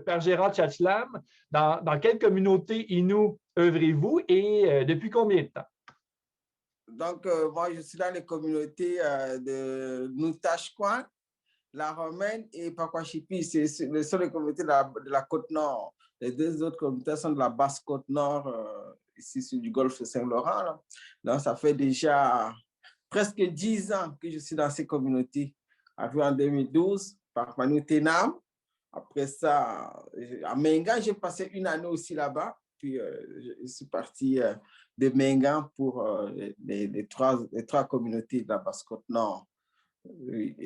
Père Gérard Tchatchelam, dans quelle communauté Innu œuvrez-vous et depuis combien de temps? Donc, moi, je suis dans les communautés de Noutachkwan, La Romaine et Pakwashipi. C'est les seules communautés de la côte nord. Les deux autres communautés sont de la basse côte nord, ici sur du golfe Saint-Laurent. Donc, ça fait déjà presque 10 ans que je suis dans ces communautés. Après, en 2012, par Manu Tenam. Après ça, à Menga, j'ai passé une année aussi là-bas. Puis, je suis parti de Menga pour les trois communautés de la Basse-Côte-Nord. Oui,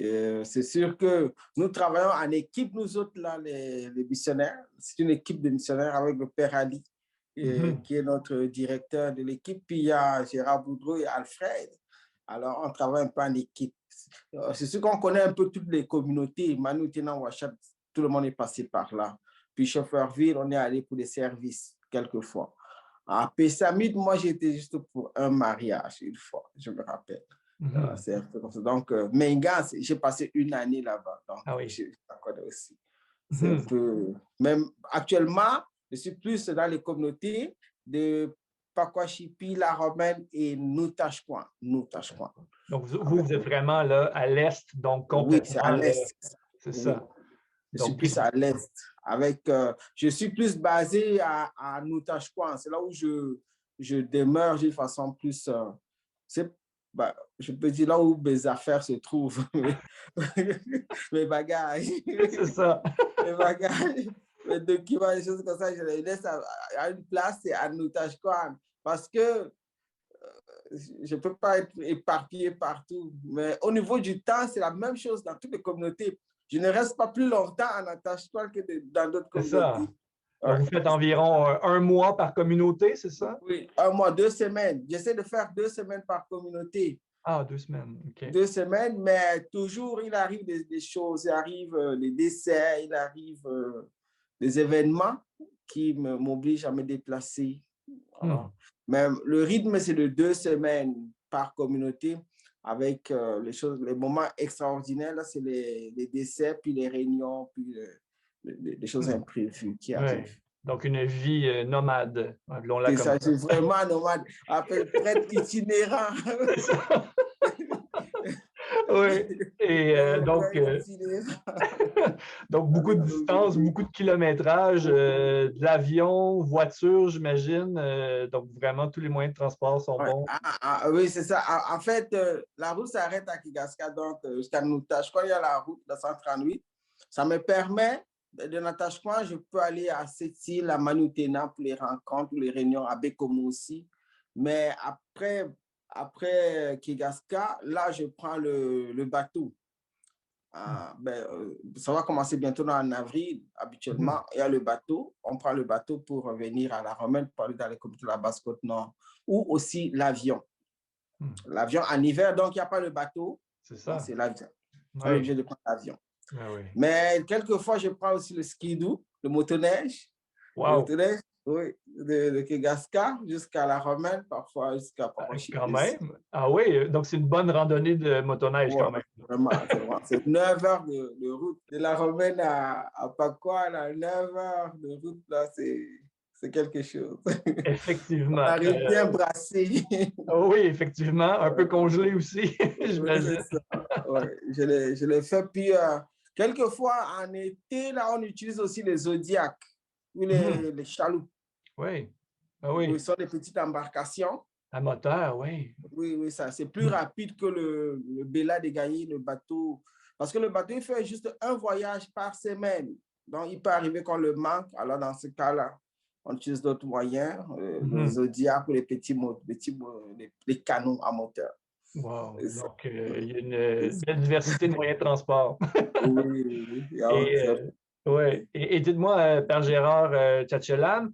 c'est sûr que nous travaillons en équipe, nous autres, là, les missionnaires. C'est une équipe de missionnaires avec le Père Ali, qui est notre directeur de l'équipe. Puis il y a Gérard Boudreau et Alfred. Alors, on travaille un peu en équipe. C'est sûr qu'on connaît un peu toutes les communautés. Manu, Tenan, Ouachat, tout le monde est passé par là. Puis Chauffeurville, on est allé pour des services, quelquefois. À Pessamit, moi, j'étais juste pour un mariage une fois, je me rappelle. C'est un peu comme ça. Donc, Menga, j'ai passé une année là-bas. Donc, Ah oui. je connais aussi. C'est un peu... Même actuellement, je suis plus dans les communautés de Pakwashipi, La Romaine et Noutachkwan. Donc, vous êtes vraiment là à l'est, donc Oui, c'est à complètement. l'est. C'est Oui. ça. Je suis plus à l'est. Je suis plus basé à Noutachkwan. C'est là où je demeure d'une façon plus... je peux dire là où mes affaires se trouvent. Mes bagages. C'est ça. Mes bagages, mes documents, des choses comme ça, je les laisse à une place, c'est à Noutachkwan. Parce que je ne peux pas être éparpillé partout. Mais au niveau du temps, c'est la même chose dans toutes les communautés. Je ne reste pas plus longtemps en Noutachkwan que dans d'autres communautés. Donc, vous faites environ un mois par communauté, c'est ça? Oui, un mois, 2 semaines. J'essaie de faire 2 semaines par communauté. Ah, 2 semaines, OK. 2 semaines, mais toujours, il arrive des choses. Il arrive les décès, il arrive des événements qui m'obligent à me déplacer. Mais le rythme, c'est de 2 semaines par communauté avec les moments extraordinaires. Là, c'est les décès, puis les réunions, puis les choses imprévues qui arrivent. Donc, une vie nomade. C'est ça, c'est vraiment nomade. Appelle prêtre itinérant. Oui. Et donc, beaucoup de distance, beaucoup de kilométrage, de l'avion, voiture, j'imagine. Donc, vraiment, tous les moyens de transport sont bons. Oui, c'est ça. En fait, la route s'arrête à Kigaska, donc jusqu'à Noutachkwan, il y a la route de 138. Ça me permet, de Noutachkwan, je peux aller à Sept-Îles, à Manutena pour les rencontres, pour les réunions, à Bekomo aussi. Mais après Kigaska, là, je prends le bateau. Ça va commencer bientôt en avril, habituellement. Il y a le bateau. On prend le bateau pour revenir à La Romaine, pour aller dans les communautés de la Basse-Côte-Nord. Ou aussi l'avion. L'avion en hiver, donc il n'y a pas le bateau. C'est ça. C'est l'avion. On est obligé de prendre l'avion. Oui. Mais quelquefois, je prends aussi le skidoo, le motoneige. Wow. Le motoneige, oui, de Kegaska jusqu'à La Romaine, parfois jusqu'à Pakwashipi. Quand même. Ah oui, donc c'est une bonne randonnée de motoneige quand même. Vraiment, c'est 9 heures de route. De La Romaine à Pakwa, 9 heures de route, là, c'est quelque chose. Effectivement. On arrive bien brassé. Oui, effectivement. Un peu congelé aussi, j'imagine. Je l'ai fait. Puis, quelquefois, en été, là, on utilise aussi les zodiacs ou les chaloupes. Oui. Ah oui. Ce sont des petites embarcations. À moteur, oui. Oui, ça, c'est plus rapide que le Bella de gagner le bateau. Parce que le bateau, il fait juste un voyage par semaine. Donc, il peut arriver qu'on le manque. Alors, dans ce cas-là, on utilise d'autres moyens, le Zodiac ou les canons à moteur. Wow. Donc, il y a une belle diversité de moyens de transport. Oui. Et dites-moi, Père Gérard Tchatchelam,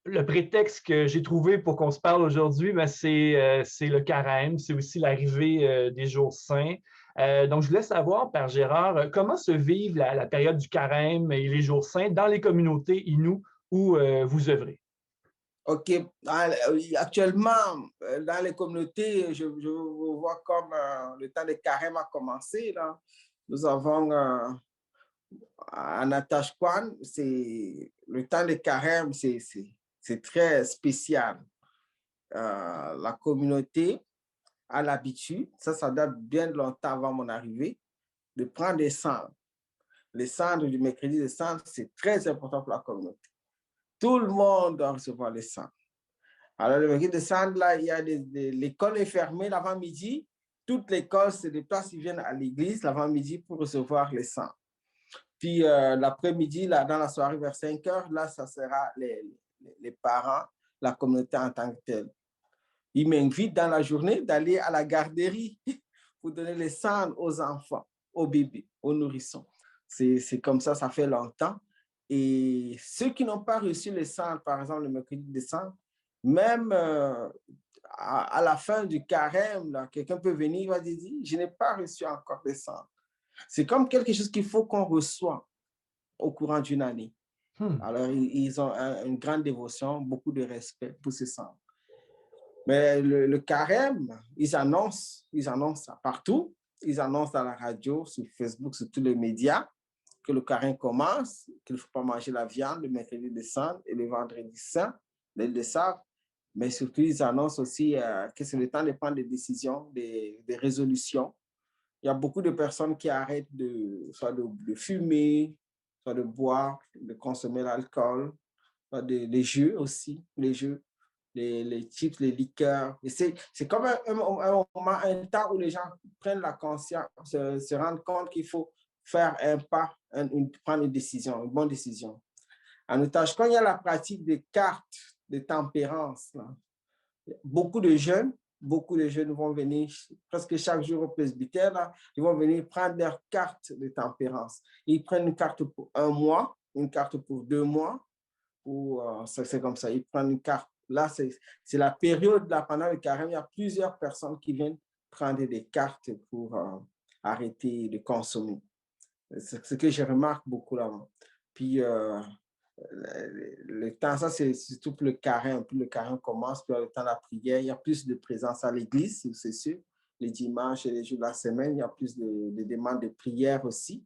le prétexte que j'ai trouvé pour qu'on se parle aujourd'hui, c'est le carême, c'est aussi l'arrivée des jours saints. Donc, je voulais savoir, Père Gérard, comment se vivent la période du carême et les jours saints dans les communautés Innu où vous œuvrez? OK. Actuellement, dans les communautés, je vois comme le temps de carême a commencé. Là. Nous avons En Natashquan, c'est le temps de carême, c'est très spécial. La communauté a l'habitude, ça date bien longtemps avant mon arrivée, de prendre des cendres. Les cendres du mercredi de cendres, c'est très important pour la communauté. Tout le monde doit recevoir les cendres. Alors, le mercredi de cendres, là, il y a l'école est fermée l'avant-midi. Toute l'école se déplace, ils viennent à l'église l'avant-midi pour recevoir les cendres. Puis l'après-midi, là, dans la soirée vers 5 heures, là, ça sera les parents, la communauté en tant que telle. Ils m'invitent dans la journée d'aller à la garderie pour donner les cendres aux enfants, aux bébés, aux nourrissons. C'est comme ça fait longtemps. Et ceux qui n'ont pas reçu les cendres, par exemple, le mercredi de cendres, même à la fin du carême, quelqu'un peut venir, il va dire, je n'ai pas reçu encore les cendres. C'est comme quelque chose qu'il faut qu'on reçoive au courant d'une année. Alors, ils ont une grande dévotion, beaucoup de respect pour ces cendres. Mais le carême, ils annoncent ça partout. Ils annoncent dans la radio, sur Facebook, sur tous les médias, que le carême commence, qu'il ne faut pas manger la viande le mercredi de cendres et le vendredi saint, ils le savent. Mais surtout, ils annoncent aussi que c'est le temps de prendre des décisions, des résolutions. Il y a beaucoup de personnes qui arrêtent soit de fumer, soit de boire, de consommer l'alcool, soit des jeux aussi, les jeux, les chips, les liqueurs. Et c'est comme un moment, un temps où les gens prennent la conscience, se rendent compte qu'il faut faire un pas, prendre une décision, une bonne décision. En Otage, quand il y a la pratique des cartes de tempérance, là, beaucoup de jeunes vont venir presque chaque jour au presbytère, là, ils vont venir prendre leur carte de tempérance. Ils prennent une carte pour 1 mois, une carte pour 2 mois, ou c'est comme ça, ils prennent une carte. Là, c'est la période, là, pendant le carême, il y a plusieurs personnes qui viennent prendre des cartes pour arrêter de consommer. C'est ce que je remarque beaucoup là. Puis, le temps, ça c'est surtout pour le carême. Puis le carême commence, puis le temps de la prière, il y a plus de présence à l'église, c'est sûr. Les dimanches et les jours de la semaine, il y a plus de demandes de prière aussi,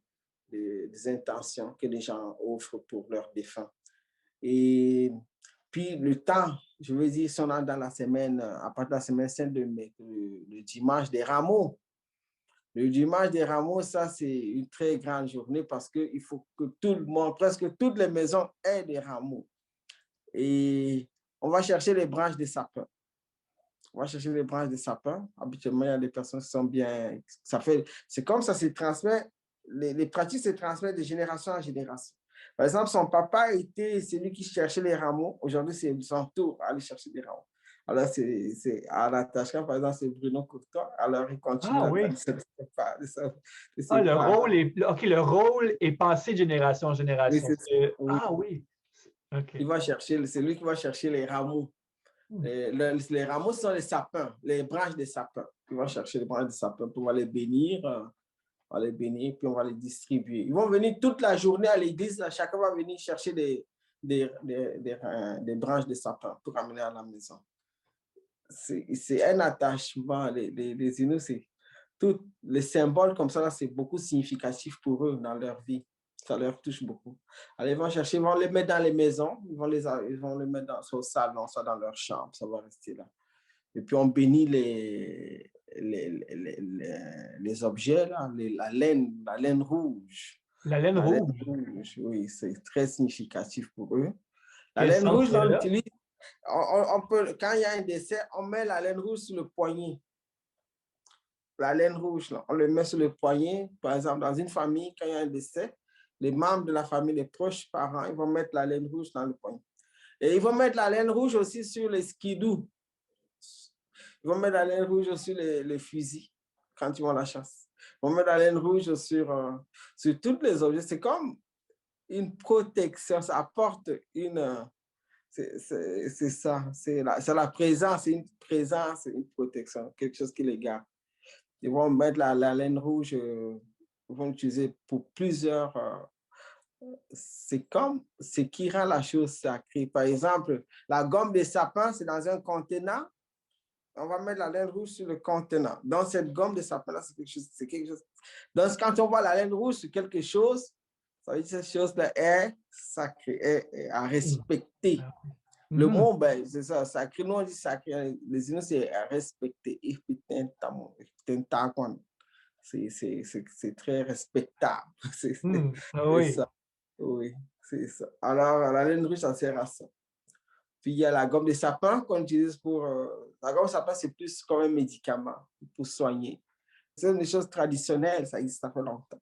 des intentions que les gens offrent pour leurs défunts. Et puis le temps, je veux dire, si on est dans la semaine, à partir de la semaine sainte, le dimanche des rameaux. Le dimanche des rameaux, ça, c'est une très grande journée parce qu'il faut que tout le monde, presque toutes les maisons aient des rameaux. Et on va chercher les branches des sapins. On va chercher les branches des sapins. Habituellement, il y a des personnes qui sont bien... C'est comme ça, c'est transmet, les pratiques se transmettent de génération en génération. Par exemple, son papa était celui qui cherchait les rameaux. Aujourd'hui, c'est son tour à aller chercher des rameaux. Alors, c'est à l'attachement, par exemple, c'est Bruno Courtois. Alors, il continue Ah oui. Le rôle est, OK, le rôle est passé de génération en génération. Oui, Ah oui. OK. c'est lui qui va chercher les rameaux. Les rameaux sont les sapins, les branches des sapins. Il va chercher les branches des sapins pour les bénir. On va les bénir, puis on va les distribuer. Ils vont venir toute la journée à l'église. Chacun va venir chercher des branches de sapin pour amener à la maison. C'est un attachement. Les Inuits, c'est tout. Les symboles comme ça, c'est beaucoup significatif pour eux dans leur vie. Ça leur touche beaucoup. Alors, ils vont chercher, ils vont les mettre dans les maisons, ils vont les mettre dans son salon, soit dans leur chambre, ça va rester là. Et puis, on bénit les objets, là, la laine rouge. La laine rouge. Oui, c'est très significatif pour eux. La Quel laine sens rouge, c'est on là? l'utilise. On peut, quand il y a un décès, on met la laine rouge sur le poignet. La laine rouge, là, on le met sur le poignet. Par exemple, dans une famille, quand il y a un décès, les membres de la famille, les proches parents, ils vont mettre la laine rouge dans le poignet. Et ils vont mettre la laine rouge aussi sur les skidoo. Ils vont mettre la laine rouge sur les fusils quand ils vont à la chasse. Ils vont mettre la laine rouge sur tous les objets. C'est comme une protection, ça apporte une... c'est ça, c'est la présence, c'est une présence, une protection, quelque chose qui les garde. Ils vont mettre la laine rouge, ils vont l'utiliser pour plusieurs... c'est comme ce qui rend la chose sacrée. Par exemple, la gomme des sapins, c'est dans un contenant. On va mettre la laine rouge sur le contenant. Donc, cette gomme de sapin-là, c'est quelque chose. Donc, quand on voit la laine rouge sur quelque chose, Ça veut dire que cette chose-là est sacrée, est à respecter. Le Mhm. mot, ben, c'est ça, sacré. Nous, on dit sacré. Les Inuits, c'est à respecter. C'est très respectable. Ah C'est oui. ça. Oui, c'est ça. Alors, la laine rouge, ça sert à ça. Puis, il y a la gomme de sapin qu'on utilise pour... la gomme de sapin, c'est plus comme un médicament pour soigner. C'est une chose traditionnelle, ça existe, ça fait longtemps.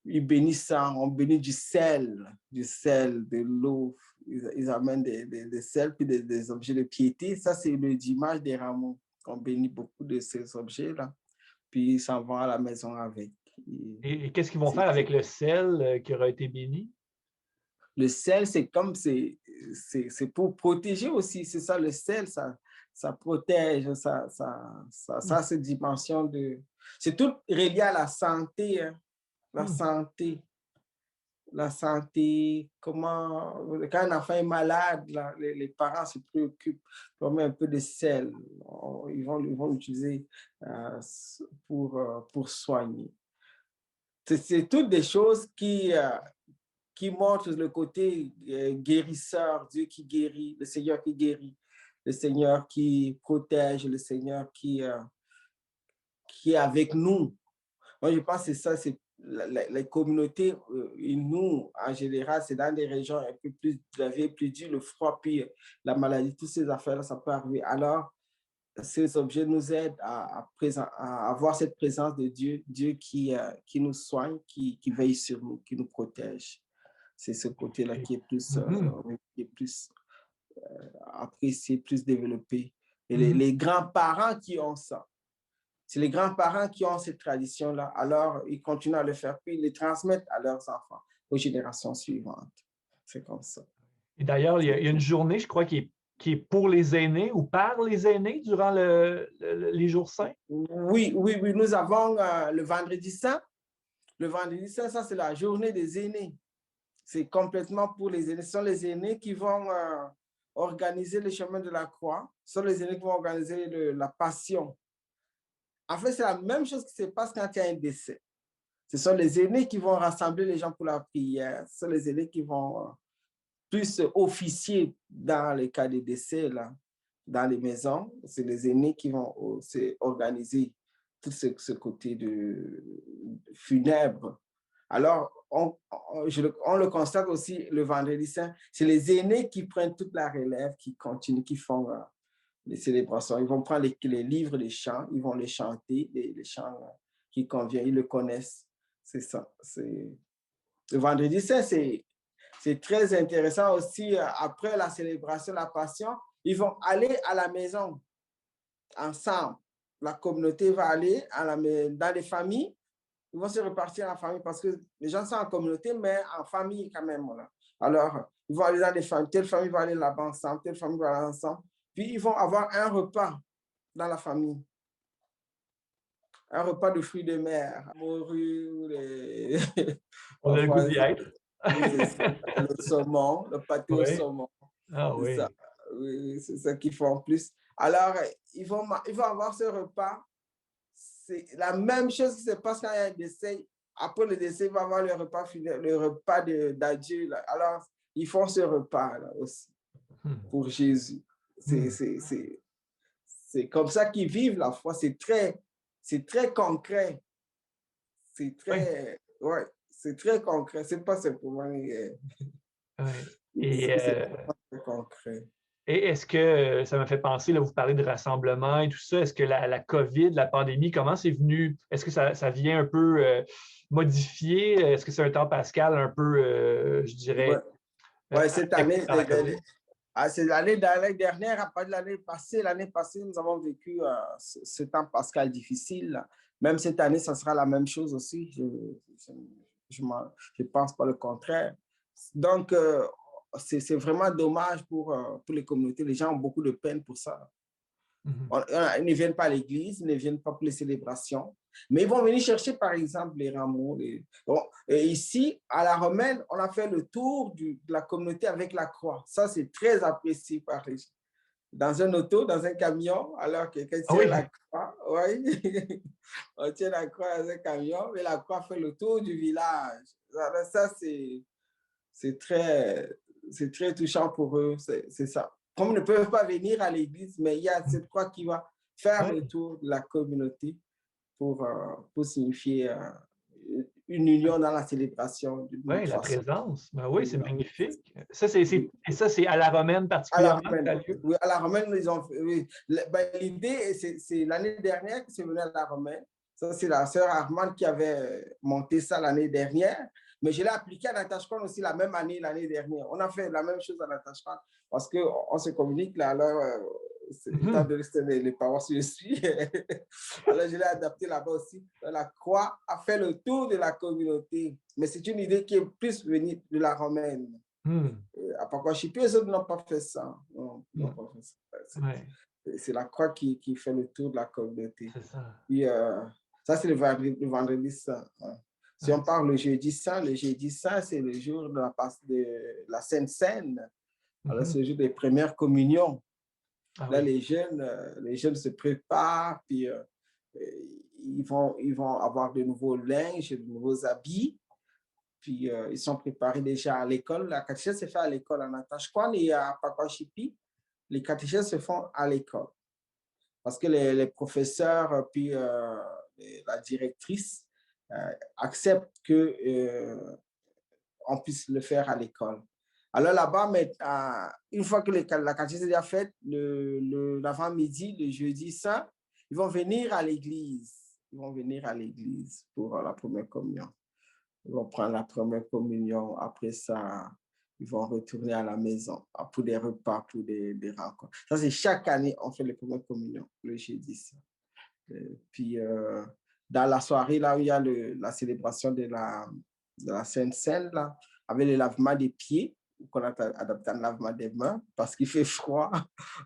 Ils bénissent ça, on bénit du sel, de l'eau. Ils amènent des sels puis des objets de piété. Ça, c'est le dimanche des rameaux. On bénit beaucoup de ces objets-là. Puis ils s'en vont à la maison avec. Et qu'est-ce qu'ils vont faire avec le sel qui aura été béni? Le sel, c'est comme, c'est pour protéger aussi. C'est ça, le sel, ça protège, ça cette dimension de... C'est tout relié à la santé, hein, la santé. La santé, comment, quand un enfant est malade, là, les parents se préoccupent, on met un peu de sel, ils vont l'utiliser pour soigner. C'est toutes des choses qui montrent le côté guérisseur, Dieu qui guérit, le Seigneur qui guérit, le Seigneur qui protège, le Seigneur qui est avec nous. Moi, je pense que c'est ça, c'est les communautés, nous, en général, c'est dans des régions un peu plus, plus dures, le froid, puis la maladie, toutes ces affaires-là, ça peut arriver. Alors, ces objets nous aident à avoir cette présence de Dieu, Dieu qui nous soigne, qui veille sur nous, qui nous protège. C'est ce côté-là qui est plus apprécié, plus développé. Et les grands-parents qui ont ça, c'est les grands-parents qui ont cette tradition-là, alors ils continuent à le faire, puis ils les transmettent à leurs enfants, aux générations suivantes. C'est comme ça. Et d'ailleurs, il y a une journée, je crois, qui est pour les aînés ou par les aînés durant les jours saints. Oui, nous avons le vendredi saint. Le vendredi saint, ça, c'est la journée des aînés. C'est complètement pour les aînés. Ce sont les aînés qui vont organiser le chemin de la croix. Ce sont les aînés qui vont organiser la passion. En fait, c'est la même chose qui se passe quand il y a un décès. Ce sont les aînés qui vont rassembler les gens pour la prière. Ce sont les aînés qui vont plus officier dans les cas de décès, là, dans les maisons. C'est les aînés qui vont organiser tout ce côté de funèbre. Alors, on le constate aussi le vendredi saint, c'est les aînés qui prennent toute la relève, qui continuent, qui font les célébrations. Ils vont prendre les livres, les chants, ils vont les chanter, les chants qui conviennent, ils le connaissent. C'est ça. Le vendredi saint, c'est très intéressant aussi. Après la célébration de la Passion, ils vont aller à la maison ensemble. La communauté va aller dans les familles. Ils vont se repartir en famille parce que les gens sont en communauté, mais en famille quand même. Voilà. Alors, ils vont aller dans les familles. Telle famille va aller là-bas ensemble, telle famille va aller ensemble. Puis, ils vont avoir un repas dans la famille. Un repas de fruits de mer, morue, On a le goût d'y être. le saumon, le pâté au Oui. saumon. Ah C'est oui. ça. Oui, c'est ça qu'ils font en plus. Alors, ils vont avoir ce repas. C'est la même chose qui se passe quand il y a un décès. Après le décès, ils vont avoir le repas d'adieu. Alors, ils font ce repas-là aussi pour Jésus. C'est comme ça qu'ils vivent la foi. C'est très concret. C'est très, ouais, c'est très concret. C'est pas simplement. Et, C'est très concret. et est-ce que ça m'a fait penser, là, vous parlez de rassemblement et tout ça, est-ce que la COVID, la pandémie, comment c'est venu? Est-ce que ça vient un peu modifier? Est-ce que c'est un temps pascal un peu, je dirais, Ouais, cette année, par la COVID? c'est l'année dernière, après l'année passée, nous avons vécu ce temps pascal difficile. Là. Même cette année, ça sera la même chose aussi. Je pense pas le contraire. Donc, c'est vraiment dommage pour les communautés. Les gens ont beaucoup de peine pour ça. Ils ne viennent pas à l'église, ils ne viennent pas pour les célébrations, mais ils vont venir chercher, par exemple, les rameaux. Bon, et ici, à la Romaine, on a fait le tour de la communauté avec la croix. Ça, c'est très apprécié par les gens. dans un auto, dans un camion, alors que quelqu'un Ah tient oui, la croix, oui, on tient la croix dans un camion, et la croix fait le tour du village. Alors ça, c'est très touchant pour eux, c'est ça. Comme ils ne peuvent pas venir à l'église, mais il y a cette croix qui va faire le oui, tour de la communauté pour signifier une union dans la célébration d'une oui, autre la façon. présence. Ben oui, c'est Oui, magnifique. oui. Et ça, c'est à la romaine À la particulièrement que ça romaine. a lieu. Oui, à la romaine, ils ont fait. Oui. Ben, l'idée, c'est l'année dernière que c'est venu à la romaine. Ça, c'est la sœur Armande qui avait monté ça l'année dernière. Mais je l'ai appliqué à Natashquan aussi la même année, l'année dernière. On a fait la même chose à Natashquan parce qu'on se communique là. Alors, étant Mhm. donné que c'était les paroisses où je suis, alors je l'ai adapté là-bas aussi. La croix a fait le tour de la communauté. Mais c'est une idée qui est plus venue de la romaine. Mhm. À Pakwashipi, les autres n'ont pas fait ça. Non, n'ont Mhm. pas fait ça. Ouais, C'est la croix qui fait le tour de la communauté. c'est ça. Puis, ça, c'est le vendredi saint. Hein. Si on Ouais. parle le jeudi saint, c'est le jour de la Sainte Seine. Alors, c'est Mhm. le jour des premières communions. Ah Là, oui. les jeunes se préparent, puis ils vont avoir de nouveaux linges, de nouveaux habits. Puis, ils sont préparés déjà à l'école. La catéchèse se fait à l'école en Natashquan et à Pakwashipi. Les catéchèses se font à l'école parce que les professeurs puis la directrice acceptent que on puisse le faire à l'école. Alors là-bas, une fois que la catéchèse est déjà faite, l'avant-midi, le jeudi saint, ils vont venir à l'église. Ils vont venir à l'église pour la première communion. Ils vont prendre la première communion. Après ça, ils vont retourner à la maison pour des repas, pour des rencontres. Ça, c'est chaque année, on fait les premières communions, le jeudi. Puis, dans la soirée, là où il y a la célébration de la Sainte Seine, là, avec le lavement des pieds, qu'on a adapté un lavement des mains, parce qu'il fait froid.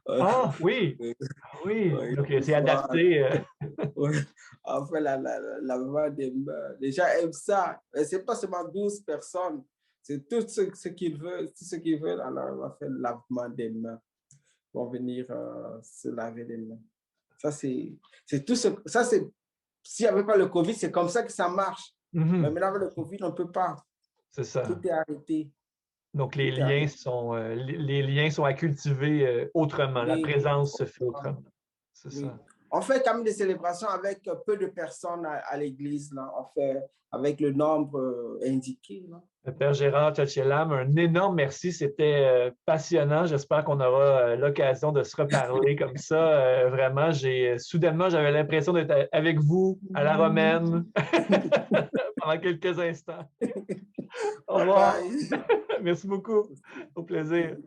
Ah oui, Euh, ah oui. il Donc, fait c'est froid. adapté. Ouais. Enfin, lavement des mains. Les gens aiment ça. Ce n'est pas seulement 12 personnes, c'est tout ce qu'ils veulent. Tout ce qu'ils veulent, alors on va faire le lavement des mains. Ils vont venir se laver les mains. Ça, c'est tout ce. Ça, c'est. S'il n'y avait pas le Covid, c'est comme ça que ça marche. Mais Mhm. maintenant, avec le Covid, on ne peut pas. C'est ça. Tout est arrêté. Donc, Tout est arrêté. les liens sont à cultiver autrement. La Oui. présence se fait autrement. C'est Oui. ça. On fait quand même des célébrations avec peu de personnes à l'église. Là. On fait avec le nombre indiqué. Là. Père Gérard Tchatchelam, un énorme merci. C'était passionnant. J'espère qu'on aura l'occasion de se reparler comme ça. Vraiment, soudainement, j'avais l'impression d'être avec vous à la romaine pendant quelques instants. Au Bye revoir. bye. Merci beaucoup. Au plaisir.